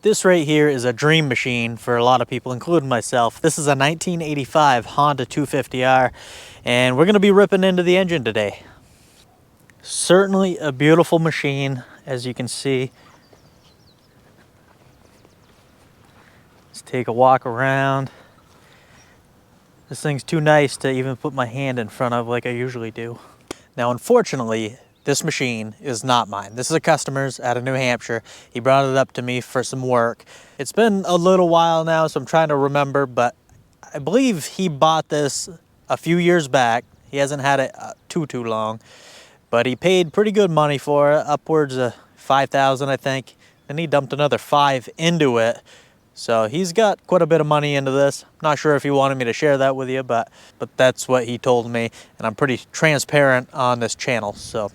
This right here is a dream machine for a lot of people, including myself. This is a 1985 Honda 250R, and we're going to be ripping into the engine today. Certainly a beautiful machine, as you can see. Let's take a walk around. This thing's too nice to even put my hand in front of like I usually do. Now, unfortunately, this machine is not mine. This is a customer's out of New Hampshire. He brought it up to me for some work. It's been a little while now, so I'm trying to remember, but I believe he bought this a few years back. He hasn't had it too long, but he paid pretty good money for it, upwards of $5,000, I think. Then he dumped another $5,000 into it. So he's got quite a bit of money into this. Not sure if he wanted me to share that with you, but that's what he told me, and I'm pretty transparent on this channel. So,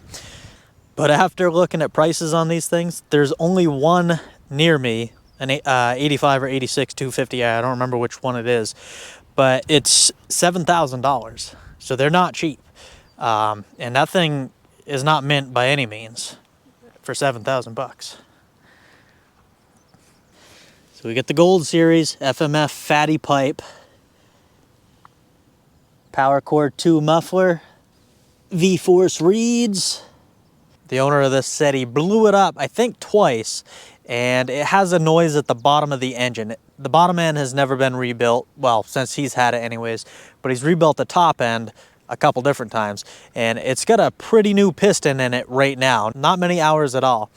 but after looking at prices on these things, there's only one near me, an 85 or 86 250. I don't remember which one it is, but it's $7,000. So they're not cheap, and that thing is not mint by any means for 7,000 bucks. So we get the Gold Series FMF fatty pipe, Power Cord 2 muffler, V-Force reeds. The owner of this said he blew it up, I think twice, and it has a noise at the bottom of the engine. The bottom end has never been rebuilt, well, since he's had it anyways, but he's rebuilt the top end a couple different times, and it's got a pretty new piston in it right now, not many hours at all.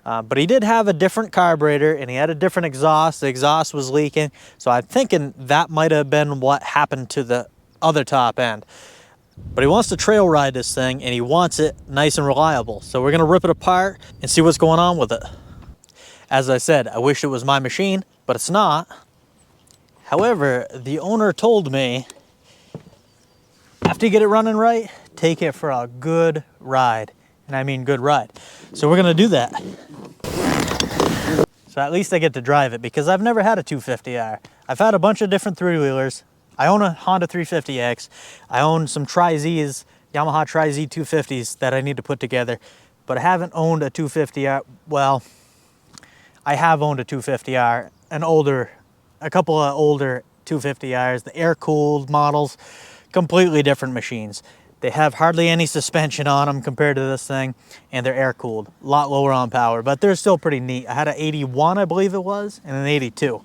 But he did have a different carburetor, and he had a different exhaust. The exhaust was leaking, so I'm thinking that might have been what happened to the other top end. But he wants to trail ride this thing, and he wants it nice and reliable. So we're gonna rip it apart and see what's going on with it. As I said, I wish it was my machine, but it's not. However, the owner told me, after you get it running right, take it for a good ride. And I mean good ride. So we're gonna do that. So at least I get to drive it, because I've never had a 250R. I've had a bunch of different three-wheelers. I own a Honda 350X. I own some Tri-Z's, Yamaha Tri-Z 250s that I need to put together, but I haven't owned a 250R. Well, I have owned a 250R, a couple of older 250Rs, the air-cooled models, completely different machines. They have hardly any suspension on them compared to this thing, and they're air-cooled. A lot lower on power, but they're still pretty neat. I had an 81, I believe it was, and an 82.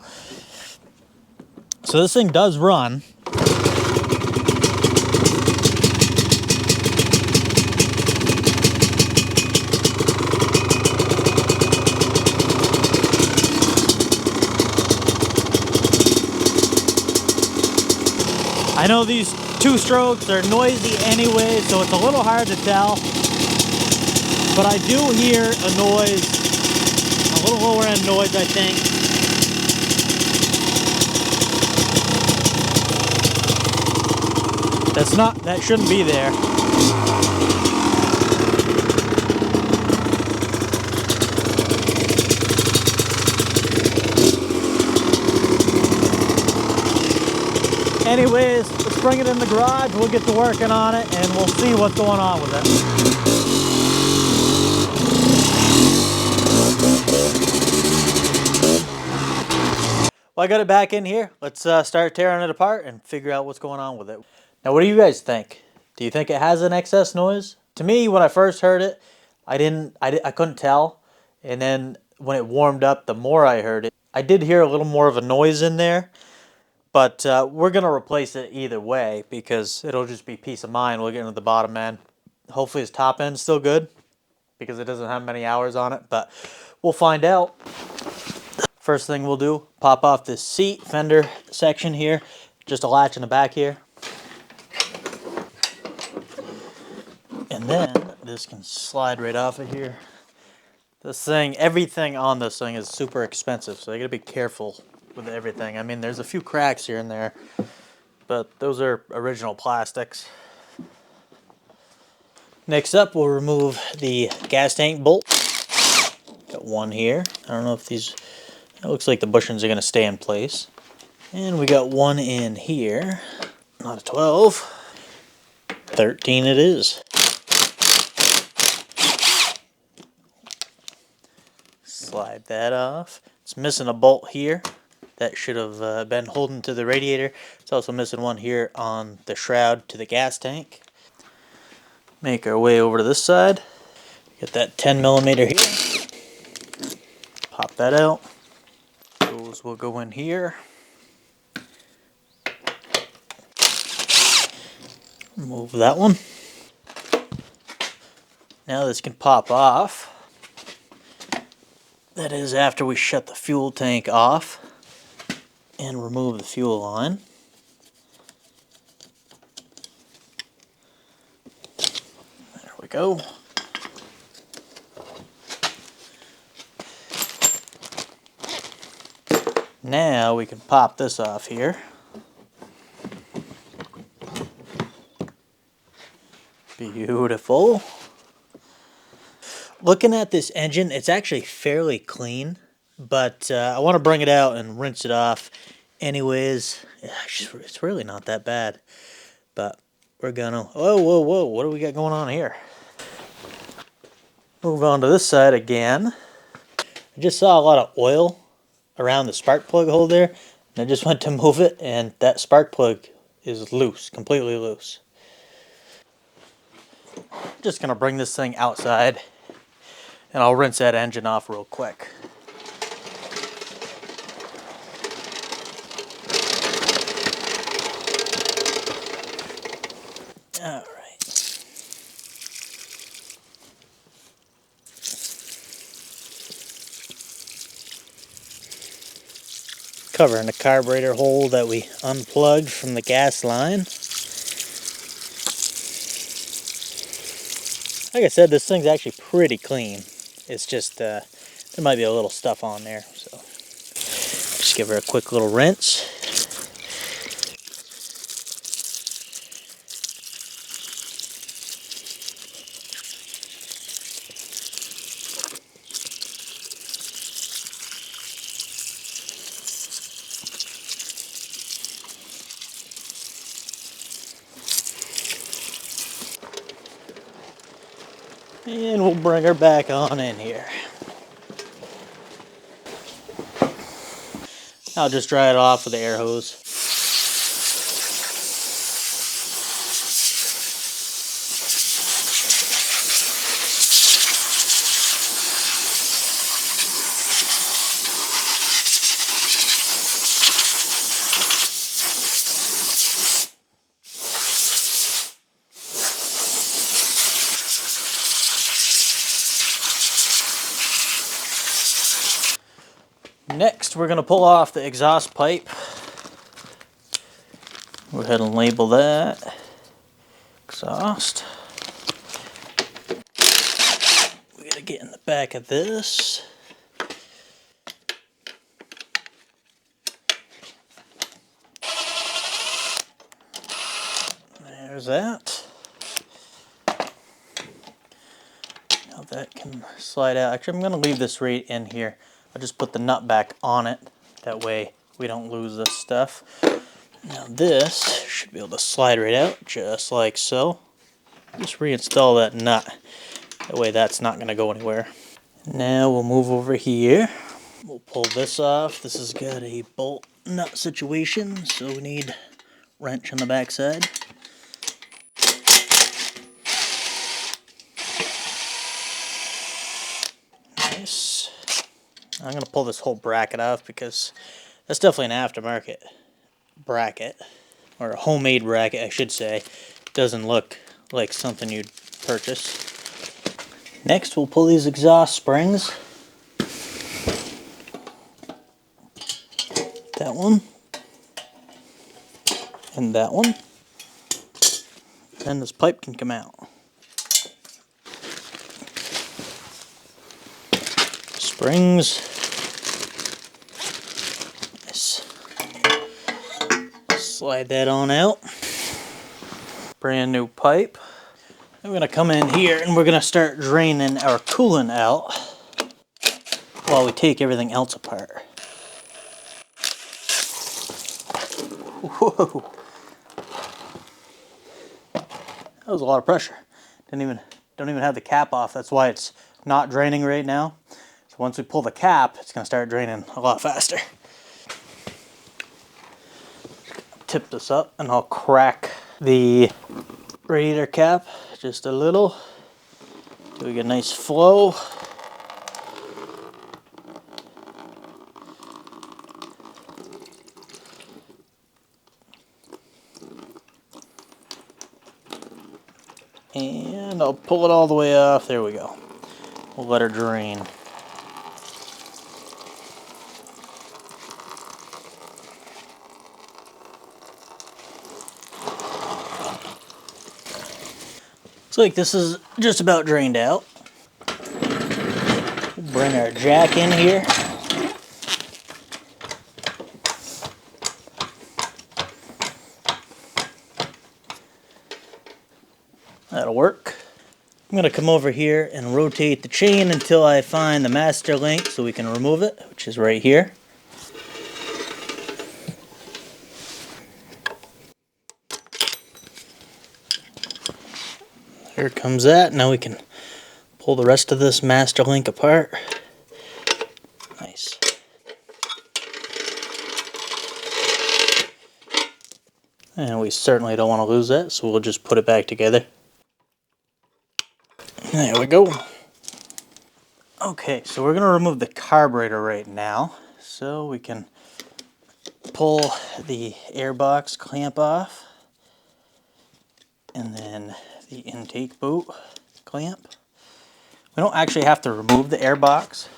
So this thing does run. I know these two-strokes are noisy anyway, so it's a little hard to tell. But I do hear a noise, a little lower end noise, I think. That shouldn't be there. Anyways, let's bring it in the garage, we'll get to working on it, and we'll see what's going on with it. Well, I got it back in here. Let's start tearing it apart and figure out what's going on with it. Now, what do you guys think? Do you think it has an excess noise? To me, when I first heard it, I couldn't tell. And then when it warmed up, the more I heard it, I did hear a little more of a noise in there. But we're going to replace it either way, because it'll just be peace of mind. We'll get into the bottom end. Hopefully his top end's still good, because it doesn't have many hours on it, but we'll find out. First thing we'll do, pop off this seat fender section here, just a latch in the back here. And then this can slide right off of here. This thing, everything on this thing is super expensive, so you gotta be careful with everything. I mean, there's a few cracks here and there, but those are original plastics. Next up, we'll remove the gas tank bolt. Got one here. I don't know if these, it looks like the bushings are going to stay in place. And we got one in here. Not a 12. 13 it is. Slide that off. It's missing a bolt here that should have been holding to the radiator. It's also missing one here on the shroud to the gas tank. Make our way over to this side. Get that 10mm here. Pop that out. Those will go in here. Remove that one. Now this can pop off. That is after we shut the fuel tank off and remove the fuel line. There we go. Now we can pop this off here. Beautiful. Looking at this engine, it's actually fairly clean, but I want to bring it out and rinse it off anyways. It's really not that bad, but we're gonna... Whoa, what do we got going on here? Move on to this side again. I just saw a lot of oil around the spark plug hole there, and I just went to move it, and that spark plug is loose, completely loose. Just gonna bring this thing outside, and I'll rinse that engine off real quick. All right. Covering the carburetor hole that we unplugged from the gas line. Like I said, this thing's actually pretty clean. It's just, there might be a little stuff on there, so just give her a quick little rinse. And we'll bring her back on in here. I'll just dry it off with the air hose. Next, we're going to pull off the exhaust pipe. Go ahead and label that exhaust. We got to get in the back of this. There's that. Now that can slide out. Actually, I'm going to leave this right in here. I'll just put the nut back on it. That way we don't lose this stuff. Now this should be able to slide right out, just like so. Just reinstall that nut. That way that's not going to go anywhere. Now we'll move over here. We'll pull this off. This has got a bolt nut situation, so we need wrench on the back side. Nice. I'm going to pull this whole bracket off because that's definitely an aftermarket bracket, or a homemade bracket I should say. It doesn't look like something you'd purchase. Next we'll pull these exhaust springs. That one. And that one. Then this pipe can come out. Springs. Slide that on out. Brand new pipe. I'm going to come in here and we're going to start draining our coolant out while we take everything else apart. Whoa! That was a lot of pressure. Don't even have the cap off. That's why it's not draining right now. So once we pull the cap, it's going to start draining a lot faster. Tip this up and I'll crack the radiator cap just a little so we get a nice flow. And I'll pull it all the way off. There we go. We'll let her drain. Looks like this is just about drained out. We'll bring our jack in here. That'll work. I'm going to come over here and rotate the chain until I find the master link so we can remove it, which is right here. Here comes that. Now we can pull the rest of this master link apart. Nice. And we certainly don't want to lose that, so we'll just put it back together. There we go. Okay, so we're going to remove the carburetor right now, so we can pull the airbox clamp off, and then the intake boot clamp. We don't actually have to remove the airbox.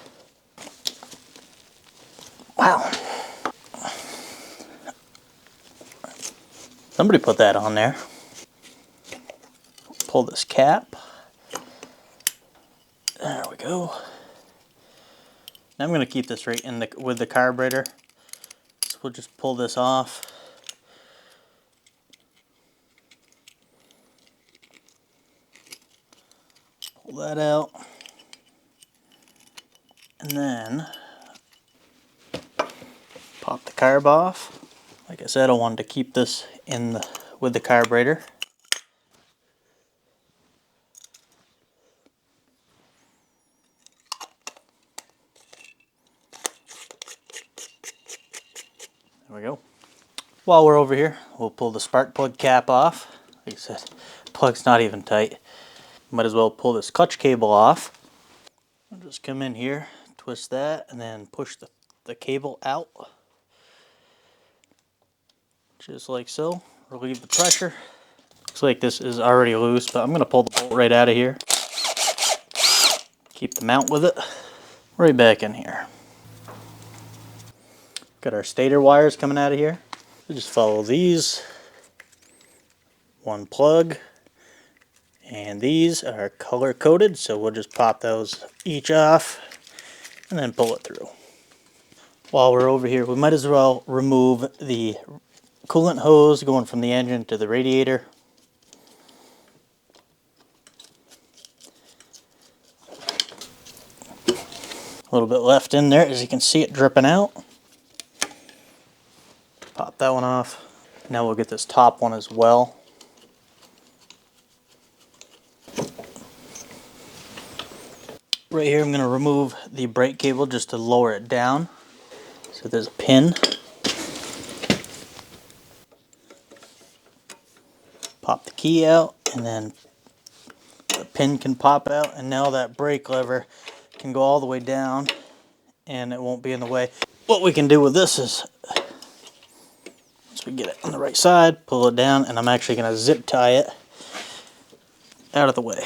Wow. Somebody put that on there. Pull this cap. There we go. Now I'm going to keep this right in with the carburetor. So we'll just pull this off. Pull that out. And then pop the carb off. Like I said, I wanted to keep this with the carburetor. There we go. While we're over here, we'll pull the spark plug cap off. Like I said, the plug's not even tight. Might as well pull this clutch cable off. I'll just come in here, twist that, and then push the cable out. Just like so. Relieve the pressure. Looks like this is already loose, but I'm going to pull the bolt right out of here. Keep the mount with it. Right back in here. Got our stator wires coming out of here. We just follow these. One plug. And these are color coded, so we'll just pop those each off and then pull it through. While we're over here, we might as well remove the coolant hose going from the engine to the radiator. A little bit left in there, as you can see it dripping out. Pop that one off. Now we'll get this top one as well. Right here I'm going to remove the brake cable just to lower it down. So there's a pin. Pop the key out and then the pin can pop out, and now that brake lever can go all the way down and it won't be in the way. What we can do with this is, once we get it on the right side, pull it down, and I'm actually going to zip tie it out of the way.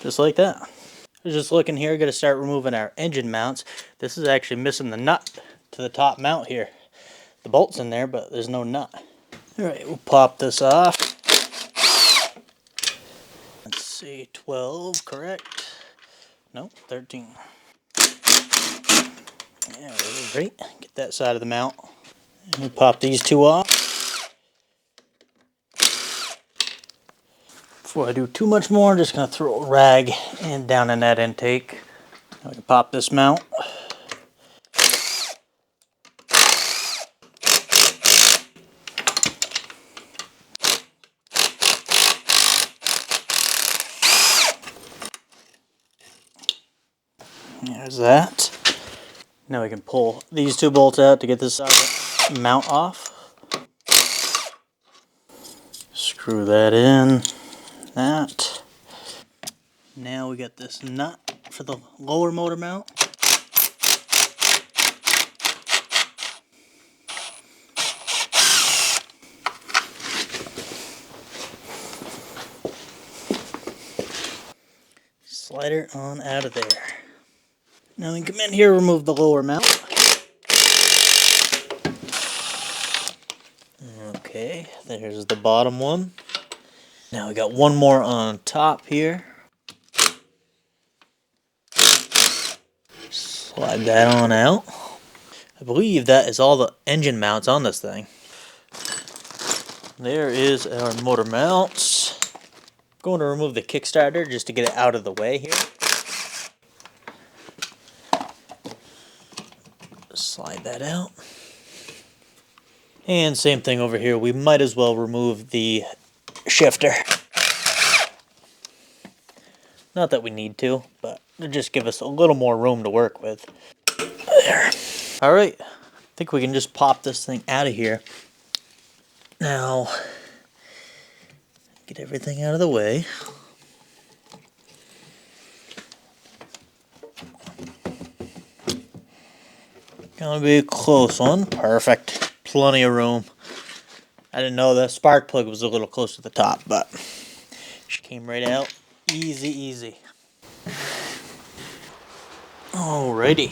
Just like that. Just looking here, got to start removing our engine mounts. This is actually missing the nut to the top mount here. The bolt's in there, but there's no nut. Alright, we'll pop this off. Let's see, 12, correct? Nope, 13. Yeah, great. Get that side of the mount. And we pop these two off. Before I do too much more, I'm just going to throw a rag down in that intake. I can pop this mount. There's that. Now we can pull these two bolts out to get this mount off. Screw that in. That. Now we got this nut for the lower motor mount. Slide it on out of there. Now we can come in here, remove the lower mount. Okay, there's the bottom one. Now we got one more on top here. Slide that on out. I believe that is all the engine mounts on this thing. There is our motor mounts. I'm going to remove the Kickstarter just to get it out of the way here. Slide that out. And same thing over here. We might as well remove the shifter. Not that we need to, but it'll just give us a little more room to work with. There. Alright, I think we can just pop this thing out of here. Now, get everything out of the way. Gonna be a close one. Perfect. Plenty of room. I didn't know the spark plug was a little close to the top, but she came right out. Easy, easy. Alrighty.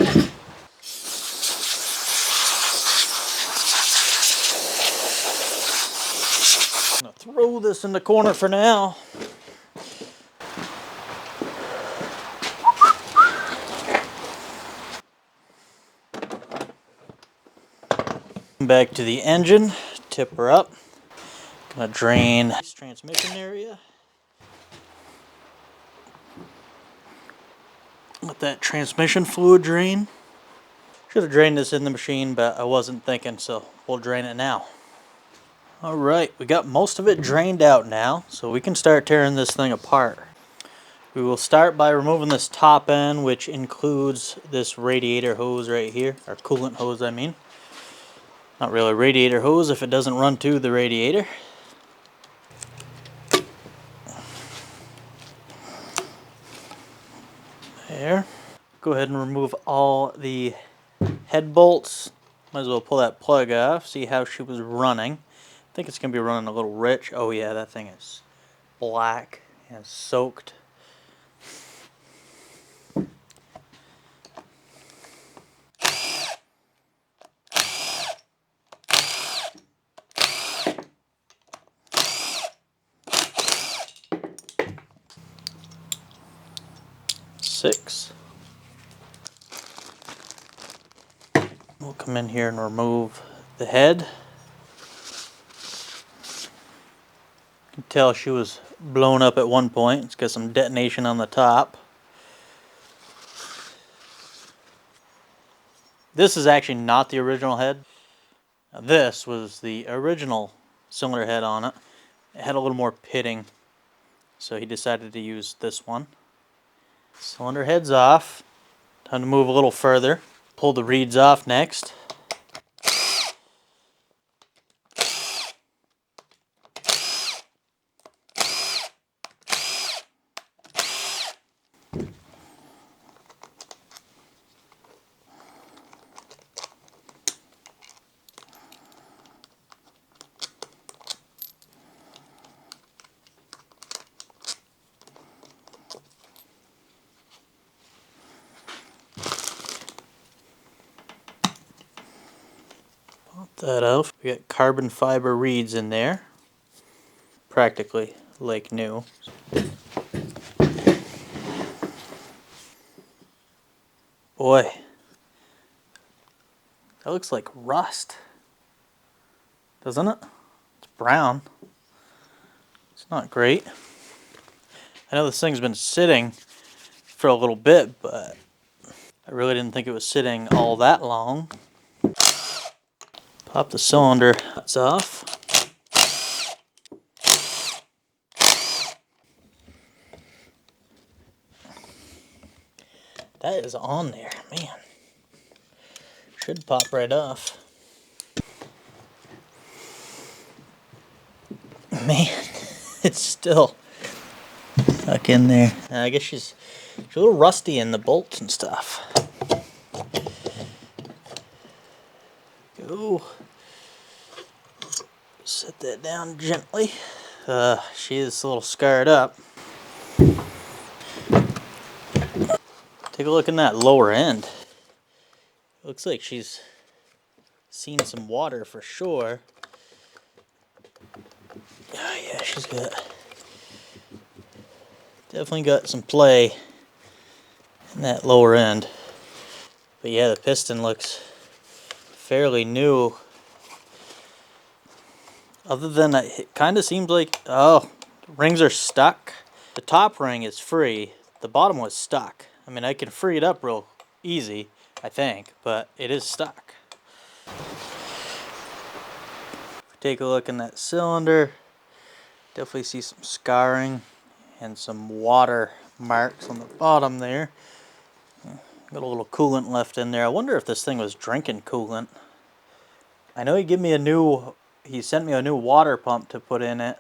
I'm gonna throw this in the corner for now. Back to the engine, tip her up. Gonna drain this transmission area. Let that transmission fluid drain. Should have drained this in the machine, but I wasn't thinking, so we'll drain it now. Alright, we got most of it drained out now, so we can start tearing this thing apart. We will start by removing this top end, which includes this radiator hose right here, or coolant hose I mean. Not really a radiator hose if it doesn't run to the radiator. There. Go ahead and remove all the head bolts. Might as well pull that plug off, see how she was running. I think it's going to be running a little rich. Oh yeah, that thing is black and soaked. Six. We'll come in here and remove the head. You can tell she was blown up at one point. It's got some detonation on the top. This is actually not the original head. Now, this was the original cylinder head on it. It had a little more pitting, so he decided to use this one. Cylinder head's off. Time to move a little further. Pull the reeds off next. That out. We got carbon fiber reeds in there, practically like new. Boy, that looks like rust, doesn't it? It's brown. It's not great. I know this thing's been sitting for a little bit, but I really didn't think it was sitting all that long. Pop the cylinder nuts off. That is on there, man. Should pop right off. Man, it's still stuck in there. I guess she's a little rusty in the bolts and stuff. Go. Set that down gently. She is a little scarred up. Take a look in that lower end. Looks like she's seen some water for sure. Yeah, she's definitely got some play in that lower end. But yeah, the piston looks fairly new. Other than that, it kind of seems like, oh, the rings are stuck. The top ring is free. The bottom was stuck. I mean, I can free it up real easy, I think, but it is stuck. Take a look in that cylinder. Definitely see some scarring and some water marks on the bottom there. Got a little coolant left in there. I wonder if this thing was drinking coolant. I know he sent me a new water pump to put in it.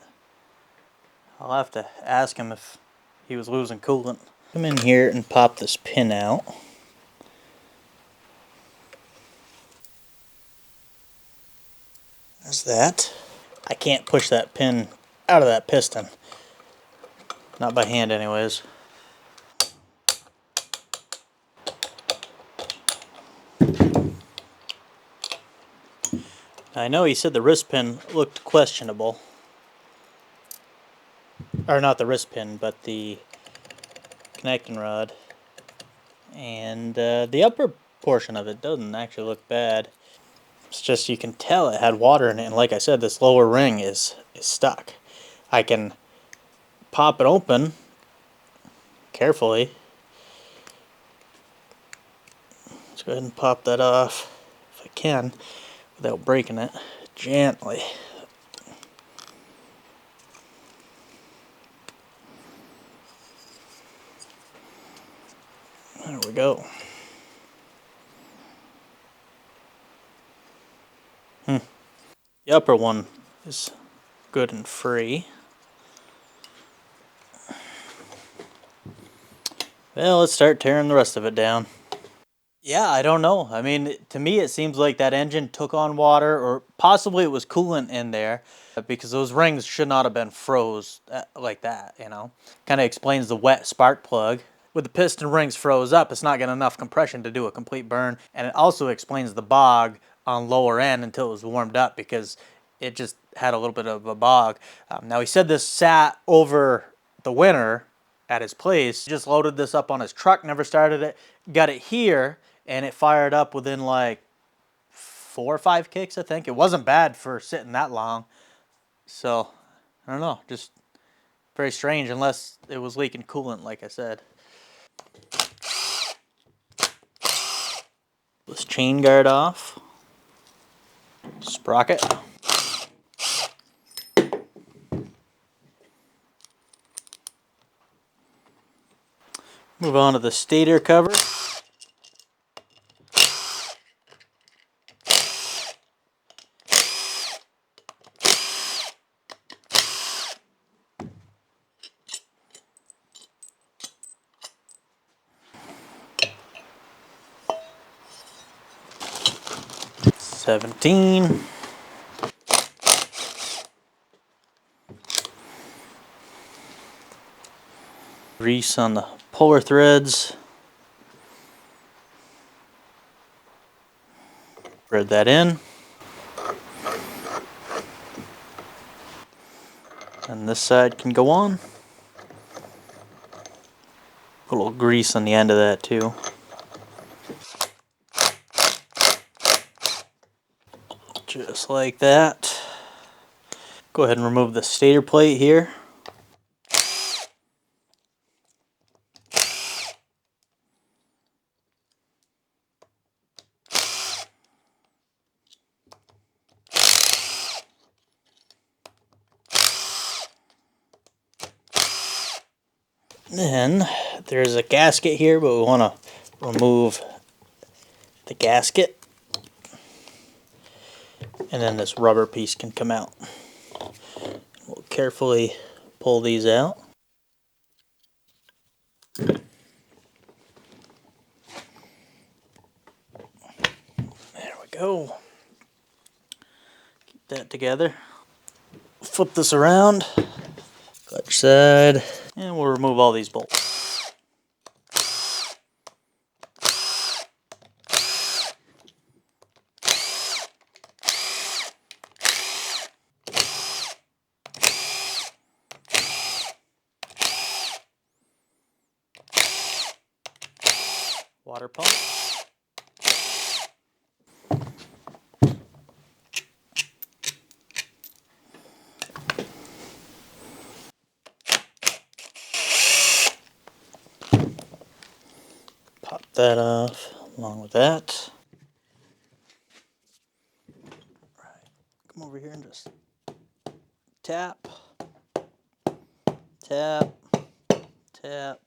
I'll have to ask him if he was losing coolant. Come in here and pop this pin out. There's that. I can't push that pin out of that piston. Not by hand anyways. I know he said the wrist pin looked questionable. Or not the wrist pin, but the connecting rod. And the upper portion of it doesn't actually look bad. It's just you can tell it had water in it, and like I said, this lower ring is stuck. I can pop it open carefully. Let's go ahead and pop that off if I can without breaking it gently. There we go. The upper one is good and free. Well, let's start tearing the rest of it down. Yeah, I don't know. I mean, to me it seems like that engine took on water, or possibly it was coolant in there, because those rings should not have been froze like that, you know. Kind of explains the wet spark plug. With the piston rings froze up, it's not getting enough compression to do a complete burn, and it also explains the bog on lower end until it was warmed up, because it just had a little bit of a bog. Now he said this sat over the winter at his place. He just loaded this up on his truck, never started it, got it here, and it fired up within like 4 or 5 kicks, I think. It wasn't bad for sitting that long. So, I don't know, just very strange, unless it was leaking coolant, like I said. This chain guard off. Sprocket. Move on to the stator cover. $17. Grease on the puller threads. Thread that in. And this side can go on. Put a little grease on the end of that too. Just like that. Go ahead and remove the stator plate here. Then there's a gasket here, but we want to remove the gasket, and then this rubber piece can come out. We'll carefully pull these out. There we go. Keep that together. Flip this around, clutch side, and we'll remove all these bolts. Water pump. Pop that off along with that. Right. Come over here and just tap, tap, tap.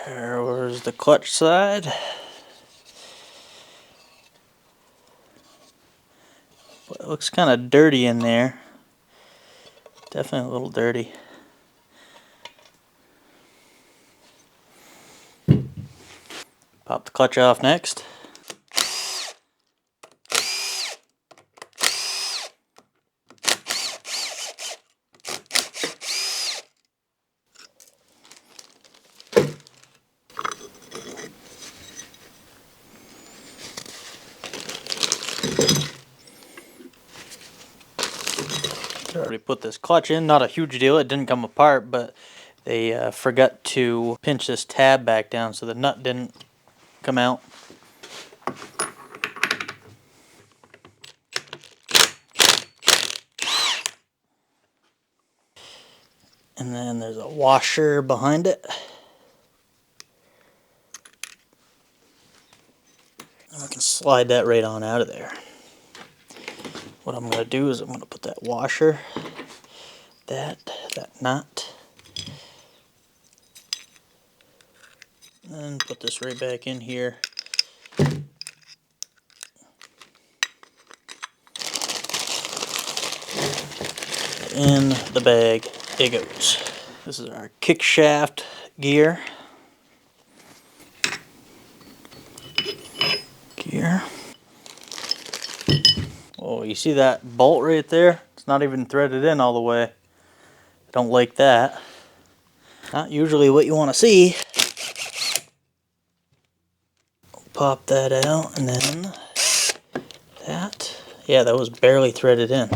There's the clutch side. Well, it looks kind of dirty in there. Definitely a little dirty. Pop the clutch off next. Already put this clutch in, not a huge deal, it didn't come apart, but they forgot to pinch this tab back down so the nut didn't come out. And then there's a washer behind it. And we can slide that right on out of there. What I'm going to do is I'm going to put that washer, that nut, and put this right back in here. In the bag it goes. This is our kick shaft gear. Oh, you see that bolt right there? It's not even threaded in all the way. Don't like that. Not usually what you want to see. Pop that out, and then that. Yeah, that was barely threaded in.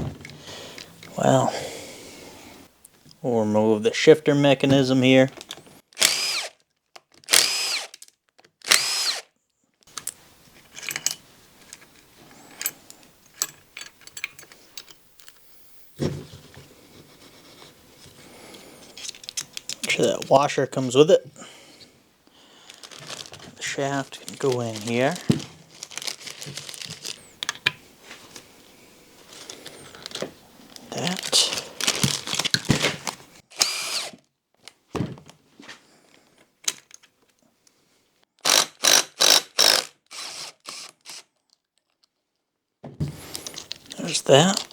Wow. We'll remove the shifter mechanism here. Make sure that washer comes with it. The shaft can go in here. That. There's that.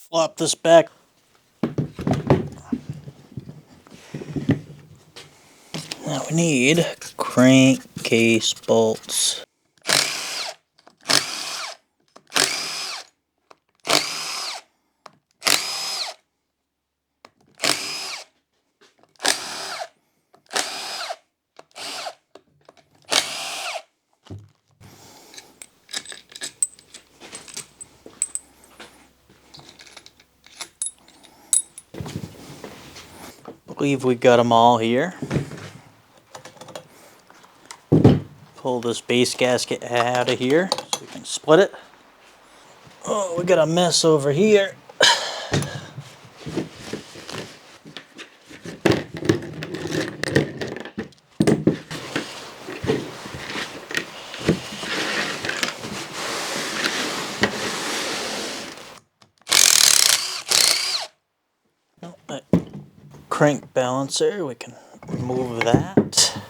Flop this back. Now we need crankcase bolts. I believe we got them all here. Pull this base gasket out of here so we can split it. Oh, we got a mess over here. That crank balancer, we can remove that.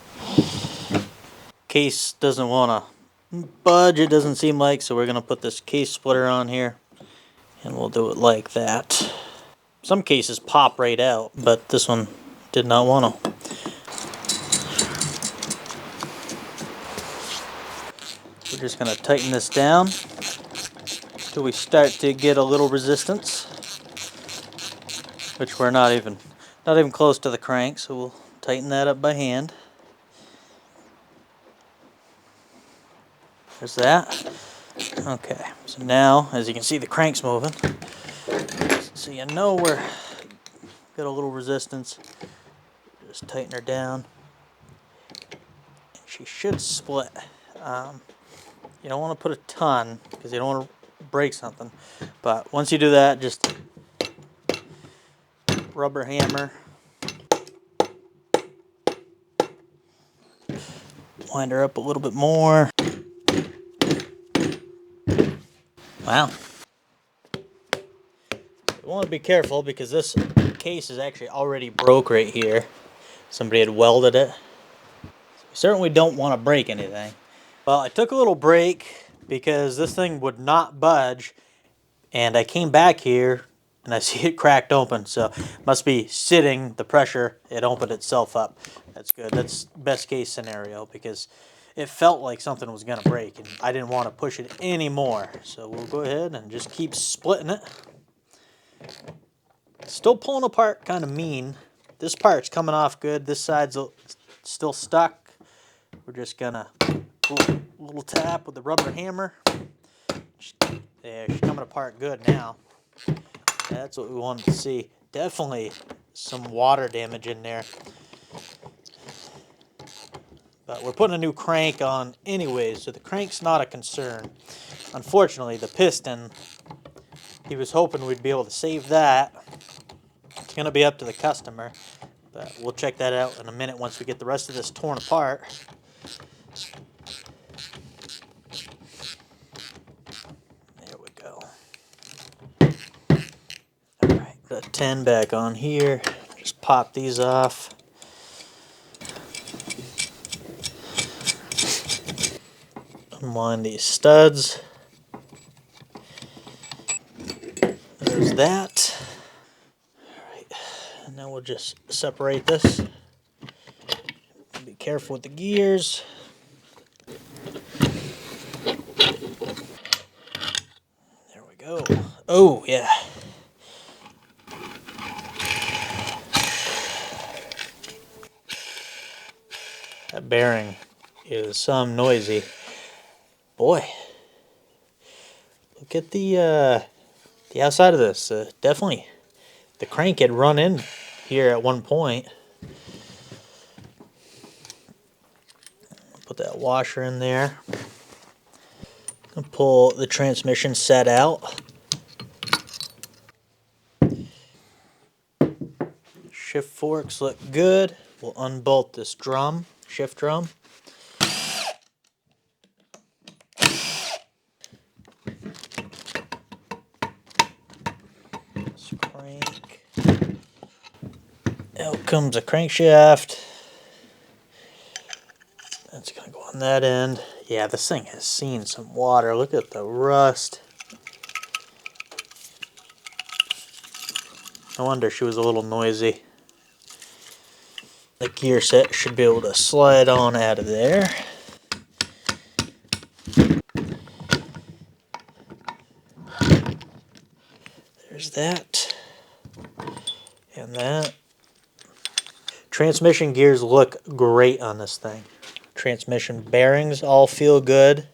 Case doesn't want to budge, it doesn't seem like, so we're going to put this case splitter on here, and we'll do it like that. Some cases pop right out, but this one did not want to. We're just going to tighten this down until we start to get a little resistance, which we're not even close to the crank, so we'll tighten that up by hand. There's that. Okay, so now, as you can see, the crank's moving. So you know we're got a little resistance. Just tighten her down. And she should split. You don't want to put a ton because you don't want to break something. But once you do that, just rubber hammer. Wind her up a little bit more. Wow. You want to be careful because this case is actually already broke right here. Somebody had welded it. So we certainly don't want to break anything. Well, I took a little break because this thing would not budge, and I came back here and I see it cracked open, so it must be sitting, the pressure, it opened itself up. That's good. That's best case scenario because it felt like something was going to break and I didn't want to push it anymore. So we'll go ahead and just keep splitting it. Still pulling apart kind of mean. This part's coming off good. This side's still stuck. We're just going to little tap with the rubber hammer. There, she's coming apart good now. That's what we wanted to see. Definitely some water damage in there. But we're putting a new crank on anyway, so the crank's not a concern. Unfortunately, the piston, he was hoping we'd be able to save that. It's going to be up to the customer, but we'll check that out in a minute once we get the rest of this torn apart. Put a 10 back on here. Just pop these off. Unwind these studs. There's that. Alright, and now we'll just separate this. Be careful with the gears. There we go. Oh, yeah. That bearing is some noisy. Boy, look at the outside of this. Definitely, the crank had run in here at one point. Put that washer in there. And pull the transmission set out. Shift forks look good. We'll unbolt this drum. Shift drum. This crank. Out comes a crankshaft. That's going to go on that end. Yeah, this thing has seen some water. Look at the rust. No wonder she was a little noisy. The gear set should be able to slide on out of there. There's that. And that. Transmission gears look great on this thing. Transmission bearings all feel good.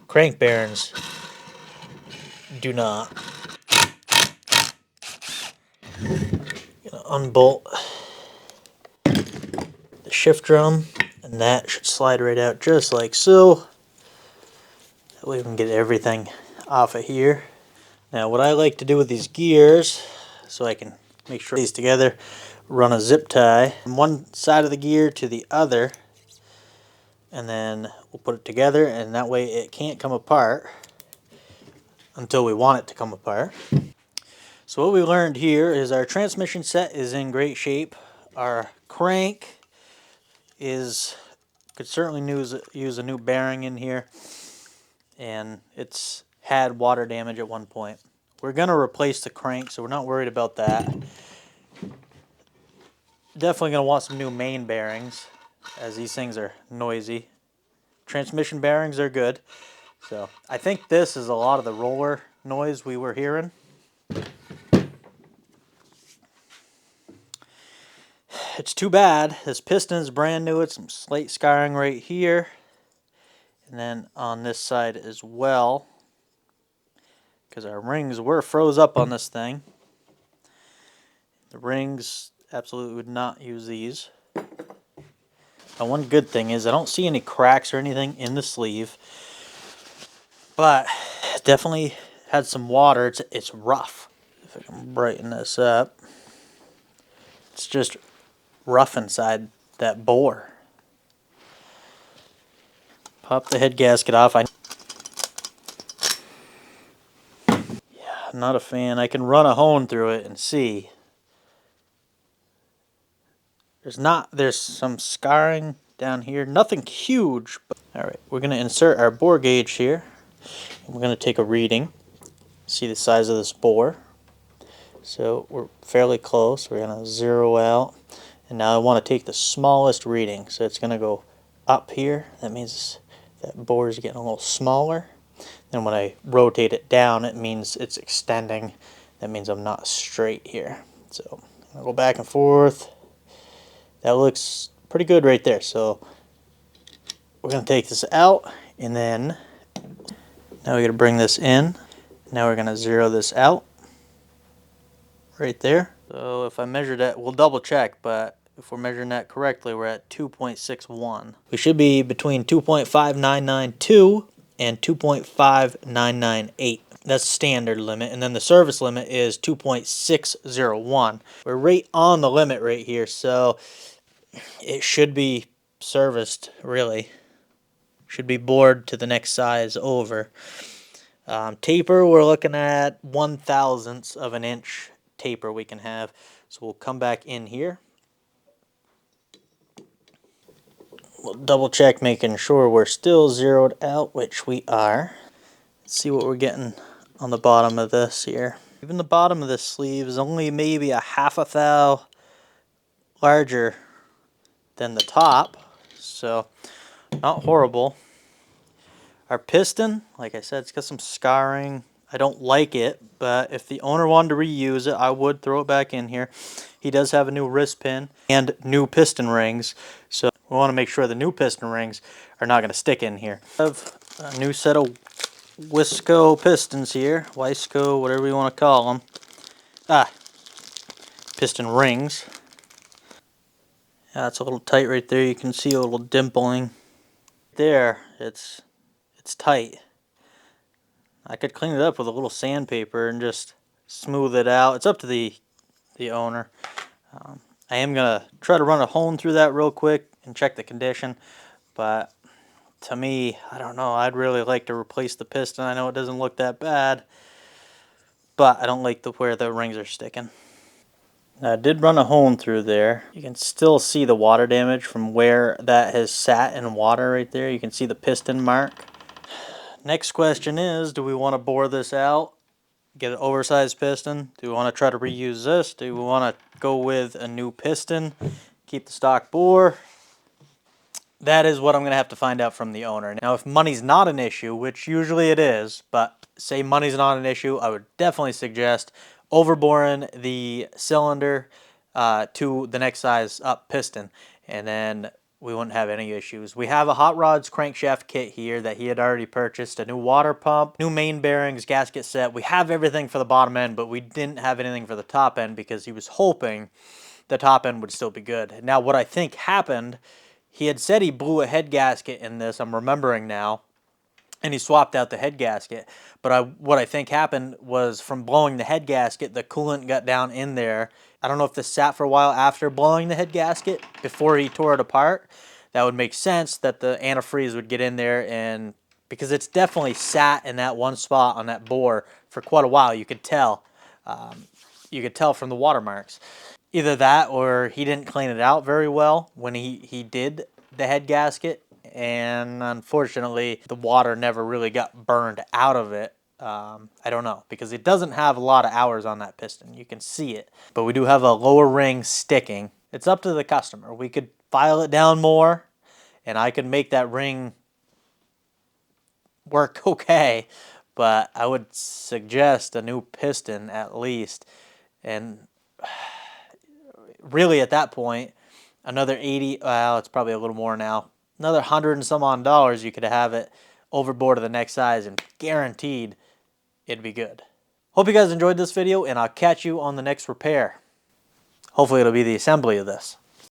Crank bearings do not. Gonna unbolt the shift drum, and that should slide right out just like so. That way we can get everything off of here. Now what I like to do with these gears, so I can make sure these together, run a zip tie from one side of the gear to the other, and then we'll put it together, and that way it can't come apart until we want it to come apart. So what we learned here is our transmission set is in great shape. Our crank could certainly use a new bearing in here, and it's had water damage at one point. We're going to replace the crank, so we're not worried about that. Definitely going to want some new main bearings, as these things are noisy. Transmission bearings are good. So I think this is a lot of the roller noise we were hearing. It's too bad. This piston is brand new. It's some slight scarring right here. And then on this side as well, because our rings were froze up on this thing. The rings absolutely would not use these. Now, one good thing is I don't see any cracks or anything in the sleeve, but it definitely had some water. It's rough. If I can brighten this up, it's just rough inside that bore. Pop the head gasket off. Yeah, I'm not a fan. I can run a hone through it and see. There's some scarring down here. Nothing huge. But, all right, we're going to insert our bore gauge here. And we're going to take a reading. See the size of this bore. So we're fairly close. We're going to zero out. And now I want to take the smallest reading. So it's going to go up here. That means that bore is getting a little smaller. Then when I rotate it down, it means it's extending. That means I'm not straight here. So I'm going to go back and forth. That looks pretty good right there. So we're going to take this out, and then now we're going to bring this in. Now we're going to zero this out right there. So if I measured that, we'll double check, but if we're measuring that correctly, we're at 2.61. We should be between 2.5992 and 2.5998. That's standard limit, and then the service limit is 2.601. We're right on the limit right here, so it should be serviced, really. Should be bored to the next size over. Taper, we're looking at 1/1000th of an inch taper we can have. So we'll come back in here. We'll double check making sure we're still zeroed out, which we are. Let's see what we're getting on the bottom of this here. Even the bottom of this sleeve is only maybe a 1/2 thou larger than the top, so not horrible. Our piston, like I said, it's got some scarring. I don't like it, but if the owner wanted to reuse it, I would throw it back in here. He does have a new wrist pin and new piston rings, so we want to make sure the new piston rings are not going to stick in here. I have a new set of Wisco pistons here, Wisco, whatever you want to call them. Piston rings. Yeah, it's a little tight right there. You can see a little dimpling. There, it's tight. I could clean it up with a little sandpaper and just smooth it out. It's up to the owner. I am going to try to run a hone through that real quick and check the condition. But to me, I don't know. I'd really like to replace the piston. I know it doesn't look that bad, but I don't like where the rings are sticking. Now, I did run a hone through there. You can still see the water damage from where that has sat in water right there. You can see the piston mark. Next question is, do we want to bore this out, get an oversized piston? Do we want to try to reuse this? Do we want to go with a new piston, keep the stock bore? That is what I'm going to have to find out from the owner. Now, if money's not an issue, which usually it is, but say money's not an issue, I would definitely suggest overboring the cylinder to the next size up piston, and then we wouldn't have any issues. We have a Hot Rods crankshaft kit here that he had already purchased, a new water pump, new main bearings, gasket set. We have everything for the bottom end, but we didn't have anything for the top end because he was hoping the top end would still be good. Now, what I think happened, he had said he blew a head gasket in this, I'm remembering now, and he swapped out the head gasket. But what I think happened was from blowing the head gasket, the coolant got down in there. I don't know if this sat for a while after blowing the head gasket before he tore it apart. That would make sense that the antifreeze would get in there, and because it's definitely sat in that one spot on that bore for quite a while, you could tell. you could tell from the watermarks. Either that or he didn't clean it out very well when he did the head gasket, and unfortunately the water never really got burned out of it. I don't know, because it doesn't have a lot of hours on that piston. You can see it, but we do have a lower ring sticking. It's up to the customer. We could file it down more and I could make that ring work okay, but I would suggest a new piston at least. And really at that point, another 80, well, it's probably a little more now, another 100 and some odd dollars, you could have it overboard to the next size and guaranteed it'd be good. Hope you guys enjoyed this video, and I'll catch you on the next repair. Hopefully it'll be the assembly of this.